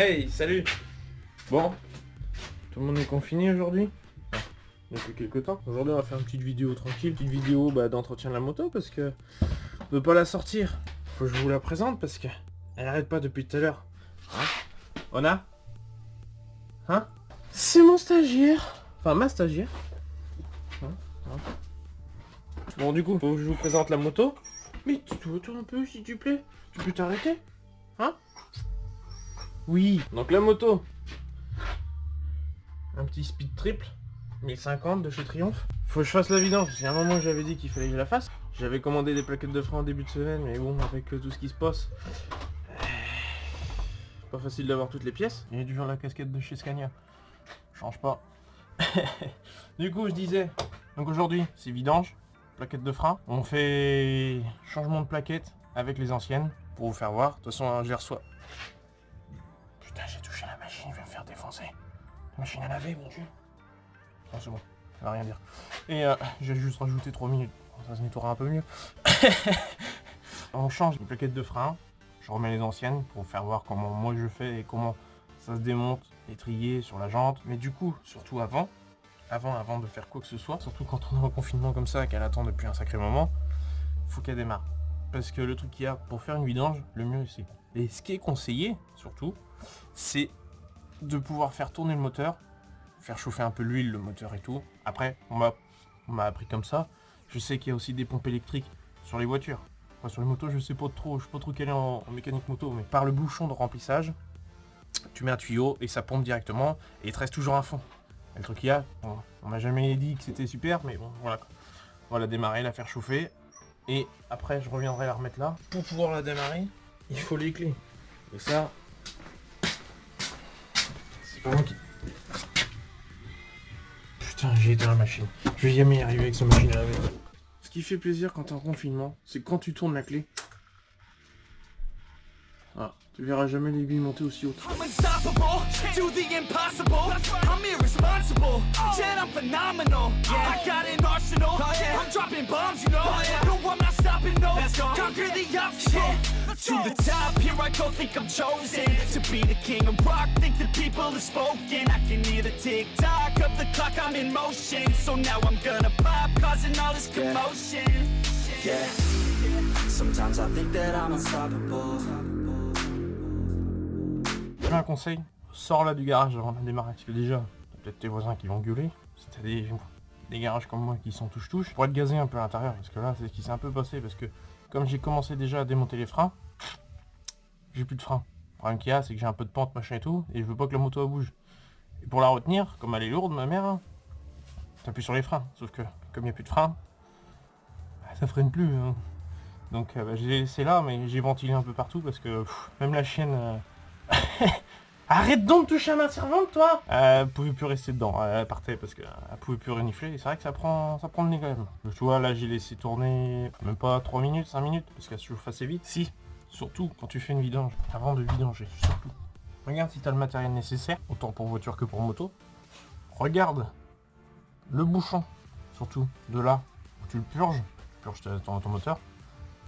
Hey, salut. Bon, tout le monde est confiné aujourd'hui? Depuis quelques temps. Aujourd'hui on va faire une petite vidéo tranquille, petite vidéo d'entretien de la moto parce que on peut pas la sortir. Faut que je vous la présente parce que elle arrête pas depuis tout à l'heure. Hein? Ona? Hein? C'est mon stagiaire. Enfin ma stagiaire. Hein? Bon du coup, faut que je vous présente la moto. Mais toi un peu s'il te plaît. Tu peux t'arrêter? Hein? Oui, donc la moto. Un petit speed triple. 1050 de chez Triumph. Faut que je fasse la vidange, parce qu'il y a un moment j'avais dit qu'il fallait que je la fasse. J'avais commandé des plaquettes de frein en début de semaine, mais bon, avec tout ce qui se passe, pas facile d'avoir toutes les pièces. Il y a toujours la casquette de chez Scania. Change pas. Du coup, je disais, donc aujourd'hui, c'est vidange, plaquettes de frein. On fait changement de plaquettes avec les anciennes, pour vous faire voir. De toute façon, je les reçois. Putain, j'ai touché la machine, je vais me faire défoncer. La machine à laver, mon dieu. Non, c'est bon, ça va rien dire. Et j'ai juste rajouté 3 minutes. Ça se nettoiera un peu mieux. On change les plaquettes de frein. Je remets les anciennes pour faire voir comment moi je fais et comment ça se démonte, étrier sur la jante. Mais du coup, surtout avant de faire quoi que ce soit, surtout quand on est en confinement comme ça, qu'elle attend depuis un sacré moment, faut qu'elle démarre. Parce que le truc qu'il y a pour faire une vidange, le mieux c'est. Et ce qui est conseillé, surtout, c'est de pouvoir faire tourner le moteur, faire chauffer un peu l'huile, le moteur et tout. Après, on m'a appris comme ça. Je sais qu'il y a aussi des pompes électriques sur les voitures. Enfin, sur les motos, je sais pas trop, je suis pas trop calé en mécanique moto, mais par le bouchon de remplissage, tu mets un tuyau et ça pompe directement et il te reste toujours un fond. Et le truc qu'il y a, on m'a jamais dit que c'était super, mais bon, voilà. On va la démarrer, la faire chauffer. Et après, je reviendrai la remettre là. Pour pouvoir la démarrer, il faut les clés. Et ça, c'est pas moi qui... Putain, j'ai éteint la machine. Je vais jamais y arriver avec cette machine à laver. Ce qui fait plaisir quand t'es en confinement, c'est quand tu tournes la clé. Ah, tu verras jamais l'aiguille monter aussi haute. I'm unstoppable, do the impossible. I'm irresponsible, yet I'm phenomenal. I got an arsenal, I'm dropping bombs, you know. No, I'm not stopping, no. Conquer the obstacle. To the top, here I go, think I'm chosen to be the king of rock, think the people have spoken. I can hear the tick-tock of the clock, I'm in motion. So now I'm gonna pop, causing all this commotion. Yeah, sometimes I think that I'm unstoppable. J'ai un conseil, sors là du garage avant de démarrer, parce que déjà, t'as peut-être tes voisins qui vont gueuler, si t'as des garages comme moi qui sont touche-touche, pour être gazé un peu à l'intérieur, parce que là, c'est ce qui s'est un peu passé, parce que comme j'ai commencé déjà à démonter les freins, j'ai plus de frein. Le problème qu'il y a, c'est que j'ai un peu de pente, machin et tout, et je veux pas que la moto bouge. Et pour la retenir, comme elle est lourde, ma mère, hein, t'appuies sur les freins, sauf que, comme il n'y a plus de frein, ça freine plus, hein. Donc j'ai laissé là, mais j'ai ventilé un peu partout, parce que même la chienne... Arrête donc de toucher à ma servante, toi! Elle pouvait plus rester dedans, elle partait parce qu'elle pouvait plus renifler, et c'est vrai que ça prend le nez quand même. Donc, tu vois, là j'ai laissé tourner même pas 3 minutes, 5 minutes, parce qu'elle se chauffe assez vite. Si, surtout quand tu fais une vidange, avant de vidanger, surtout. Regarde si t'as le matériel nécessaire, autant pour voiture que pour moto. Regarde le bouchon, surtout, de là où tu le purges, ton moteur.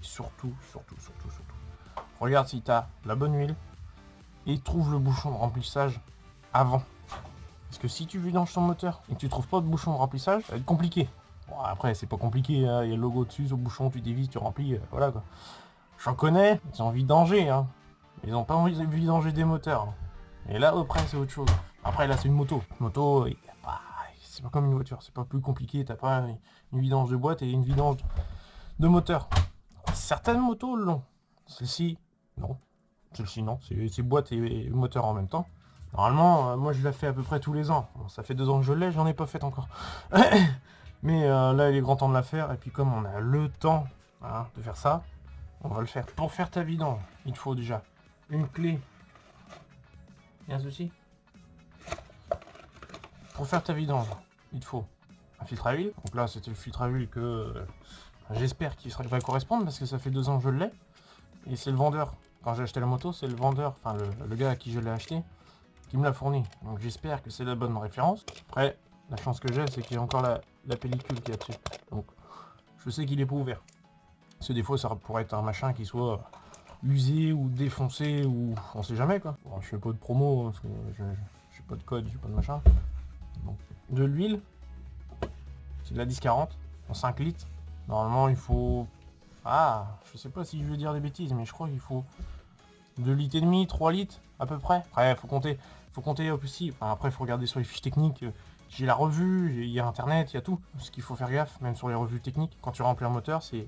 Et surtout, regarde si t'as la bonne huile. Et trouve le bouchon de remplissage avant. Parce que si tu vidanges ton moteur et que tu trouves pas de bouchon de remplissage, ça va être compliqué. Bon, après, c'est pas compliqué, hein. Il y a le logo dessus, ce bouchon, tu dévises, tu remplis, voilà quoi. J'en connais, ils ont envie d'envidanger, hein. Ils ont pas envie de vidanger des moteurs. Hein. Et là, après, c'est autre chose. Après, là, c'est une moto. Une moto, c'est pas comme une voiture, c'est pas plus compliqué. T'as pas une vidange de boîte et une vidange de moteur. Certaines motos l'ont. Celle-ci, non. Celle-ci non, c'est boîte et moteur en même temps. Normalement, moi je la fais à peu près tous les ans. Bon, ça fait 2 ans que je l'ai, j'en ai pas fait encore. Mais là il est grand temps de la faire, et puis comme on a le temps de faire ça, on va le faire. Pour faire ta vidange, il te faut déjà une clé. Il y a un souci? Pour faire ta vidange, il te faut un filtre à huile. Donc là c'était le filtre à huile que j'espère qu'il va correspondre, parce que ça fait 2 ans que je l'ai. Et c'est le vendeur. Quand j'ai acheté la moto, c'est le vendeur, enfin le gars à qui je l'ai acheté, qui me l'a fourni. Donc j'espère que c'est la bonne référence. Après, la chance que j'ai, c'est qu'il y a encore la pellicule qui est dessus. Donc je sais qu'il est pas ouvert. Parce que des fois, ça pourrait être un machin qui soit usé ou défoncé ou on sait jamais quoi. Bon, je fais pas de promo parce que j'ai pas de code, j'ai pas de machin. Donc, de l'huile, c'est de la 1040 en 5 litres. Normalement il faut... Ah, je sais pas si je veux dire des bêtises, mais je crois qu'il faut 2 litres et demi, 3 litres à peu près. Après faut compter aussi. Enfin, après il faut regarder sur les fiches techniques. J'ai la revue, il y a internet, il y a tout. Ce qu'il faut faire gaffe, même sur les revues techniques, quand tu remplis un moteur, c'est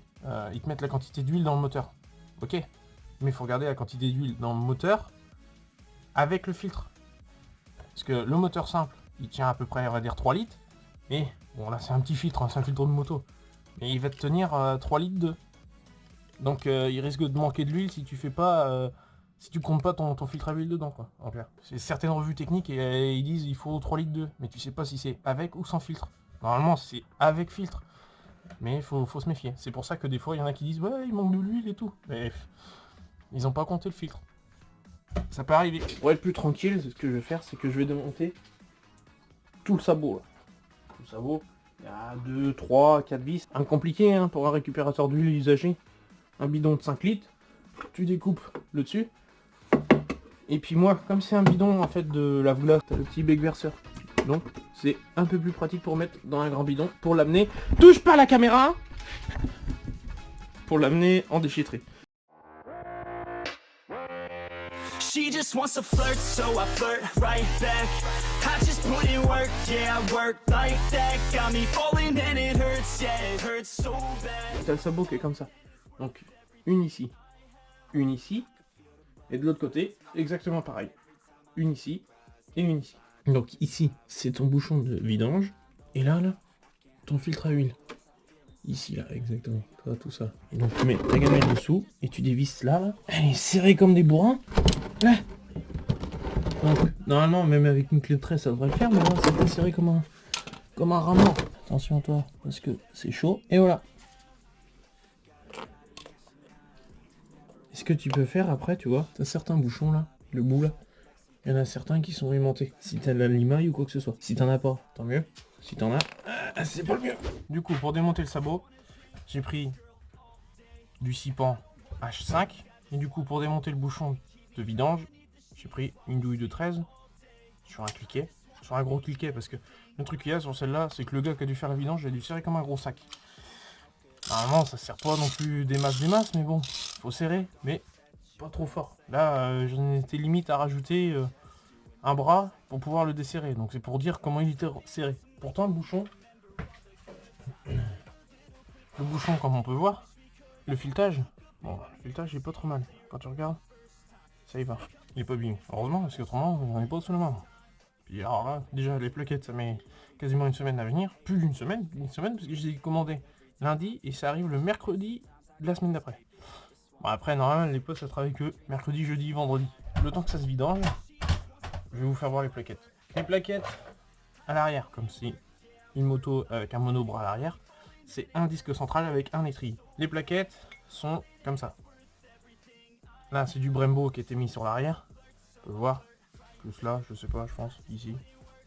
ils te mettent la quantité d'huile dans le moteur. Ok, mais il faut regarder la quantité d'huile dans le moteur avec le filtre. Parce que le moteur simple, il tient à peu près, on va dire 3 litres. Et bon là c'est un petit filtre, hein, c'est un filtre de moto. Mais il va te tenir 3 litres 2. Donc il risque de manquer de l'huile si tu fais pas... si tu comptes pas ton filtre à huile dedans quoi, en clair. C'est certaines revues techniques et ils disent il faut 3 litres 2, mais tu sais pas si c'est avec ou sans filtre. Normalement c'est avec filtre, mais faut se méfier. C'est pour ça que des fois il y en a qui disent ouais il manque de l'huile et tout. Mais ils ont pas compté le filtre. Ça peut arriver. Pour être plus tranquille, ce que je vais faire, c'est que je vais démonter tout le sabot là. Tout le sabot, il y a 2, 3, 4 vis. Un compliqué hein, pour un récupérateur d'huile usagé. Un bidon de 5 litres. Tu découpes le dessus. Et puis moi, comme c'est un bidon en fait de la Voula, t'as le petit bec verseur. Donc c'est un peu plus pratique pour mettre dans un grand bidon, pour l'amener. Touche pas la caméra. Pour l'amener en déchetterie. She just wants to flirt, so I flirt right back. I just put in work, yeah, I work like that. Got me falling and it hurts, yeah, it hurts so bad. T'as le sabot qui est comme ça. Donc une ici, et de l'autre côté, exactement pareil. Une ici, et une ici. Donc ici, c'est ton bouchon de vidange, et là, ton filtre à huile. Ici, là, exactement, tout ça. Et donc tu mets ta gamelle dessous, et tu dévisses là. Elle est serrée comme des bourrins. Là. Donc, normalement, même avec une clé de trait, ça devrait le faire, mais là, c'est pas serré comme un rat mort. Attention à toi, parce que c'est chaud, et voilà. Et ce que tu peux faire après, tu vois, t'as certains bouchons là, le bout là, il y en a certains qui sont aimantés. Si t'as de la limaille ou quoi que ce soit. Si t'en as pas, tant mieux. Si t'en as, c'est pas le mieux. Du coup, pour démonter le sabot, j'ai pris du Sipan H5. Et du coup, pour démonter le bouchon de vidange, j'ai pris une douille de 13 sur un cliquet. Sur un gros cliquet, parce que le truc qu'il y a sur celle-là, c'est que le gars qui a dû faire la vidange, il a dû serrer comme un gros sac. Normalement, ça sert pas non plus des masses, mais bon, faut serrer, mais pas trop fort. Là, j'en étais limite à rajouter un bras pour pouvoir le desserrer. Donc c'est pour dire comment il était serré. Pourtant, le bouchon, comme on peut voir, le filetage, bon, le filetage est pas trop mal. Quand tu regardes, ça y va. Il est pas abîmé. Heureusement, parce qu'autrement, j'en ai pas sous la main. Puis alors là, déjà les plaquettes, ça met quasiment une semaine à venir. Plus d'une semaine, parce que je les ai commandées lundi et ça arrive le mercredi de la semaine d'après. Bon, après, normalement, les potes, ça travaille que mercredi, jeudi, vendredi. Le temps que ça se vidange, je vais vous faire voir les plaquettes. Les plaquettes à l'arrière, comme si une moto avec un monobras à l'arrière, c'est un disque central avec un étrier. Les plaquettes sont comme ça. Là, c'est du Brembo qui était mis sur l'arrière. On peut voir. Plus là, je sais pas, je pense, ici.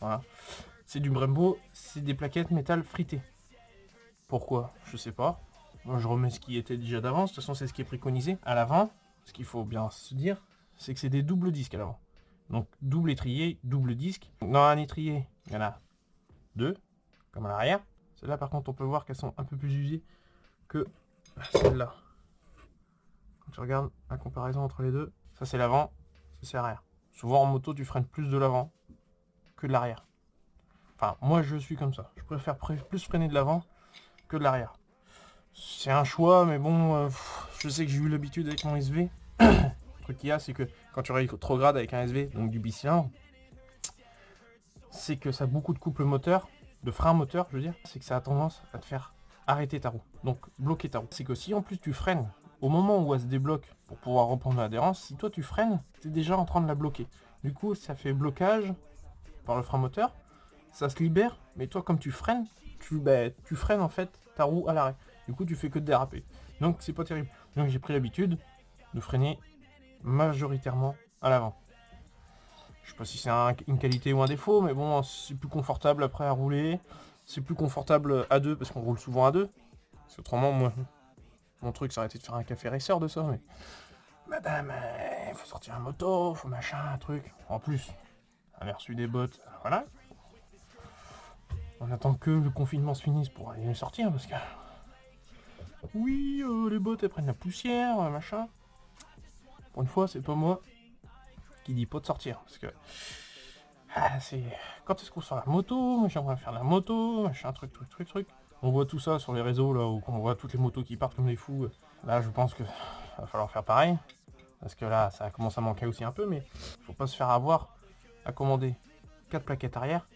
Voilà. C'est du Brembo, c'est des plaquettes métal fritées. Pourquoi? Je sais pas. Moi, je remets ce qui était déjà d'avance. De toute façon, c'est ce qui est préconisé. À l'avant, ce qu'il faut bien se dire, c'est que c'est des doubles disques à l'avant. Donc, double étrier, double disque. Dans un étrier, il y en a 2, comme à l'arrière. Celles-là, par contre, on peut voir qu'elles sont un peu plus usées que celle-là. Quand tu regardes la comparaison entre les deux, ça c'est l'avant, ça c'est l'arrière. Souvent en moto, tu freines plus de l'avant que de l'arrière. Enfin, moi je suis comme ça. Je préfère plus freiner de l'avant que de l'arrière. C'est un choix, mais bon, je sais que j'ai eu l'habitude avec mon SV. Le truc qu'il y a, c'est que quand tu rétrogrades avec un SV, donc du bicylindre, c'est que ça a beaucoup de couple moteur, de frein moteur, je veux dire, c'est que ça a tendance à te faire arrêter ta roue, donc bloquer ta roue. C'est que si en plus tu freines, au moment où elle se débloque pour pouvoir reprendre l'adhérence, si toi tu freines, tu es déjà en train de la bloquer. Du coup, ça fait blocage par le frein moteur, ça se libère, mais toi comme tu freines, tu freines en fait ta roue à l'arrêt. Du coup, tu fais que de déraper. Donc c'est pas terrible. Donc j'ai pris l'habitude de freiner majoritairement à l'avant. Je sais pas si c'est une qualité ou un défaut, mais bon, c'est plus confortable après à rouler. C'est plus confortable à deux, parce qu'on roule souvent à deux. Parce qu'autrement, moi, mon truc, ça aurait été de faire un café racer de ça, mais Madame, faut sortir la moto, faut machin, un truc. En plus, on avait reçu des bottes, voilà. On attend que le confinement se finisse pour aller les sortir, parce que... Oui, les bottes, elles prennent la poussière, machin. Pour une fois, c'est pas moi qui dis pas de sortir, parce que... Ah, c'est... Quand est-ce qu'on sort la moto? Moi, j'aimerais faire la moto, machin, truc. On voit tout ça sur les réseaux, là, où on voit toutes les motos qui partent comme des fous. Là, je pense que va falloir faire pareil. Parce que là, ça commence à manquer aussi un peu, mais faut pas se faire avoir à commander 4 plaquettes arrière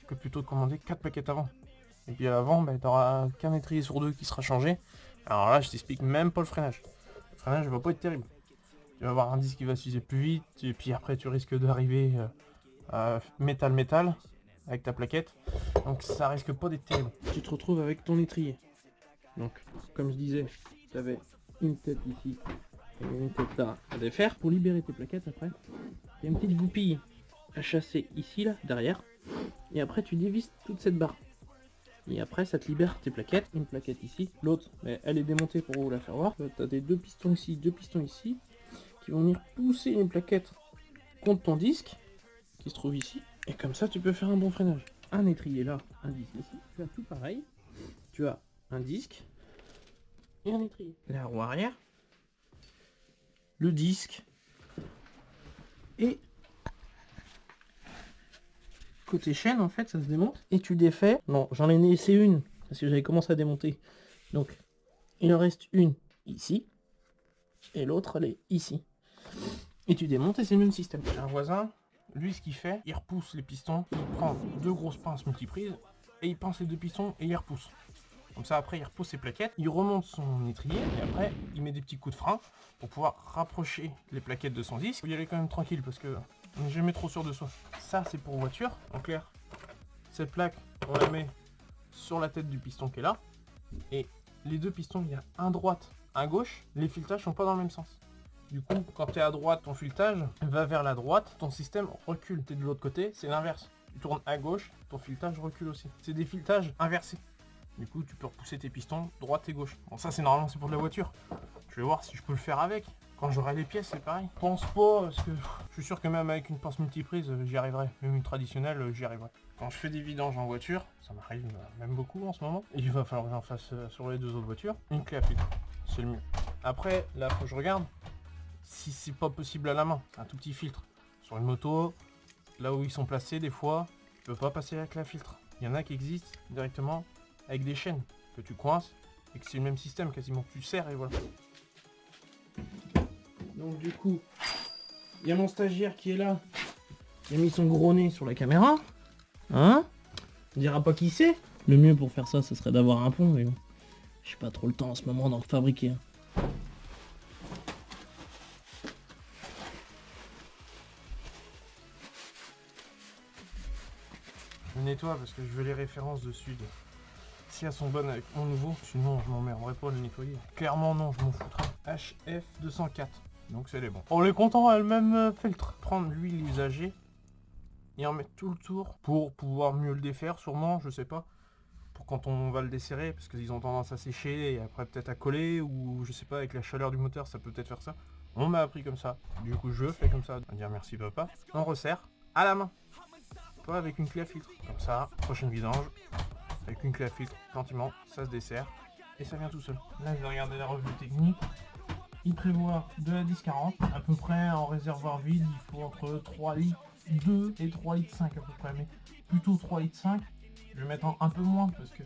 que plutôt de commander 4 plaquettes avant. Et puis à l'avant, bah, t'auras qu'un étrier sur 2 qui sera changé. Alors là, je t'explique même pas le freinage. Le freinage va pas être terrible. Tu vas avoir un disque qui va s'user plus vite, et puis après tu risques d'arriver métal avec ta plaquette. Donc ça risque pas d'être terrible. Tu te retrouves avec ton étrier. Donc, comme je disais, tu avais une tête ici et une tête là à défaire. Pour libérer tes plaquettes après, il y a une petite goupille à chasser ici, là, derrière. Et après tu dévisses toute cette barre. Et après ça te libère tes plaquettes. Une plaquette ici, l'autre, mais elle est démontée pour vous la faire voir. Tu as des 2 pistons ici, 2 pistons ici, qui vont venir pousser une plaquette contre ton disque, qui se trouve ici. Et comme ça tu peux faire un bon freinage. Un étrier là, un disque ici. Tu as tout pareil. Tu as un disque et un étrier. La roue arrière, le disque et côté chaîne en fait ça se démonte et tu défais. Non, j'en ai laissé une parce que j'avais commencé à démonter. Donc il en reste une ici et l'autre elle est ici. Et tu démontes et c'est le même système. J'ai un voisin, lui ce qu'il fait, il repousse les pistons, il prend 2 grosses pinces multiprises et il pince les 2 pistons et il repousse. Comme ça après il repousse ses plaquettes, il remonte son étrier et après il met des petits coups de frein pour pouvoir rapprocher les plaquettes de son disque. Il faut y aller quand même tranquille parce que on n'est jamais trop sûr de soi. Ça c'est pour voiture, en clair. Cette plaque, on la met sur la tête du piston qui est là. Et les 2 pistons, il y a un droite, un gauche. Les filetages sont pas dans le même sens. Du coup, quand tu es à droite, ton filetage va vers la droite, ton système recule. Tu es de l'autre côté, c'est l'inverse. Tu tournes à gauche, ton filetage recule aussi. C'est des filetages inversés. Du coup, tu peux repousser tes pistons droite et gauche. Bon, ça, c'est normalement, c'est pour de la voiture. Je vais voir si je peux le faire avec. Quand j'aurai les pièces, c'est pareil. Je pense pas, parce que je suis sûr que même avec une pince multiprise, j'y arriverai. Même une traditionnelle, j'y arriverai. Quand je fais des vidanges en voiture, ça m'arrive même beaucoup en ce moment. Et il va falloir que j'en fasse sur les 2 autres voitures. Une clé à filtre, c'est le mieux. Après, là, faut que je regarde si c'est pas possible à la main. Un tout petit filtre. Sur une moto, là où ils sont placés, des fois, tu peux pas passer avec la filtre. Il y en a qui existent directement avec des chaînes que tu coinces et que c'est le même système quasiment. Tu serres et voilà. Donc du coup, il y a mon stagiaire qui est là. Il a mis son gros nez sur la caméra. Hein? On dira pas qui c'est. Le mieux pour faire ça, ce serait d'avoir un pont, mais bon. J'ai pas trop le temps en ce moment d'en fabriquer un. Je nettoie parce que je veux les références dessus. Si elles sont bonnes avec mon nouveau, sinon je m'emmerderai pas de le nettoyer. Clairement non, je m'en foutrais. HF204, donc c'est les bons. On est content à le même filtre. Prendre l'huile usagée et en mettre tout le tour pour pouvoir mieux le défaire sûrement, je sais pas. Pour quand on va le desserrer, parce qu'ils ont tendance à sécher et après peut-être à coller, ou je sais pas, avec la chaleur du moteur ça peut peut-être faire ça. On m'a appris comme ça, du coup je fais comme ça. On va dire merci papa. On resserre à la main, pas avec une clé à filtre. Comme ça, prochaine vidange. Avec une clé à filtre, gentiment, ça se dessert et ça vient tout seul. Là, je vais regarder la revue technique. Il prévoit de la 10-40, à peu près en réservoir vide, il faut entre 3 litres 2 et 3 litres 5 à peu près, mais plutôt 3 litres 5. Je vais mettre un peu moins parce que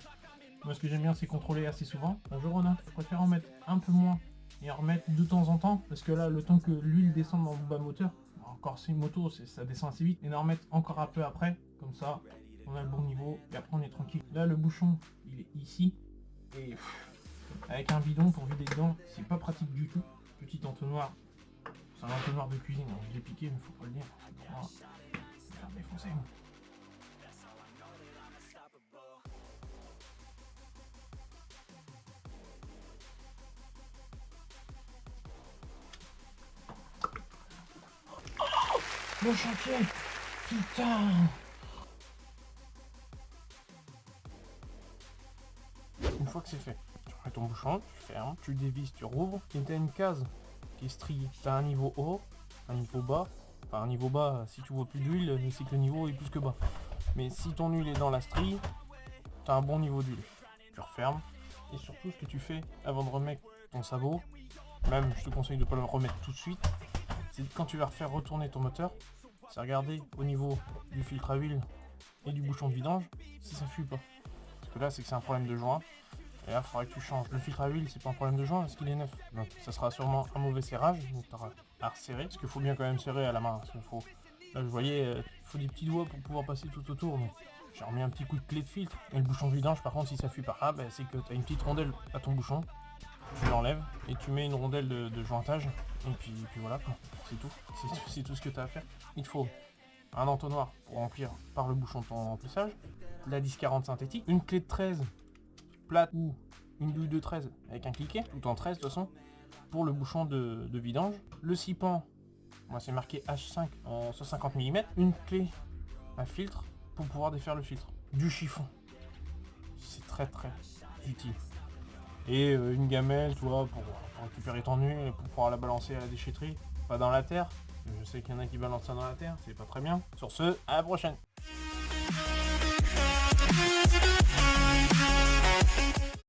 moi ce que j'aime bien c'est contrôler assez souvent. Bonjour Ronan, je préfère en mettre un peu moins et en remettre de temps en temps parce que là, le temps que l'huile descende dans le bas moteur, encore c'est une moto, ça descend assez vite, et en remettre encore un peu après, comme ça. On a le bon niveau et après on est tranquille. Là le bouchon il est ici et avec un bidon pour vider dedans c'est pas pratique du tout. Petit entonnoir, c'est un entonnoir de cuisine, je l'ai piqué mais faut pas le dire. Ah, je vais faire défoncer. Oh, le chantier, putain. Une fois que c'est fait, tu remets ton bouchon, tu fermes, tu dévisses, tu rouvres. Et tu as une case qui est strié. T'as un niveau haut, un niveau bas. Enfin un niveau bas, si tu vois plus d'huile, c'est que le niveau est plus que bas. Mais si ton huile est dans la strie, t'as un bon niveau d'huile. Tu refermes. Et surtout ce que tu fais avant de remettre ton sabot, même je te conseille de ne pas le remettre tout de suite, c'est quand tu vas refaire retourner ton moteur, c'est regarder au niveau du filtre à huile et du bouchon de vidange si ça fuit pas. Parce que là c'est que c'est un problème de joint. Et là il faudrait que tu changes. Le filtre à huile c'est pas un problème de joint parce qu'il est neuf. Donc ça sera sûrement un mauvais serrage. Donc tu auras à resserrer. Parce qu'il faut bien quand même serrer à la main. Parce qu'il faut. Là je voyais, il faut des petits doigts pour pouvoir passer tout autour. Donc j'ai remis un petit coup de clé de filtre. Et le bouchon de vidange par contre si ça fuit pas, c'est que tu as une petite rondelle à ton bouchon. Tu l'enlèves et tu mets une rondelle de jointage. Et puis voilà quoi. C'est tout. C'est tout ce que tu as à faire. Il te faut un entonnoir pour remplir par le bouchon ton remplissage. La 1040 synthétique. Une clé de 13 plate ou une douille de 13 avec un cliquet. Tout en 13 de toute façon. Pour le bouchon de vidange. Le 6 pans. Moi c'est marqué H5 en 150 mm. Une clé à filtre pour pouvoir défaire le filtre. Du chiffon. C'est très utile. Et une gamelle, tu vois, pour récupérer ton huile, pour pouvoir la balancer à la déchetterie, pas dans la terre. Je sais qu'il y en a qui balancent ça dans la terre, c'est pas très bien. Sur ce, à la prochaine.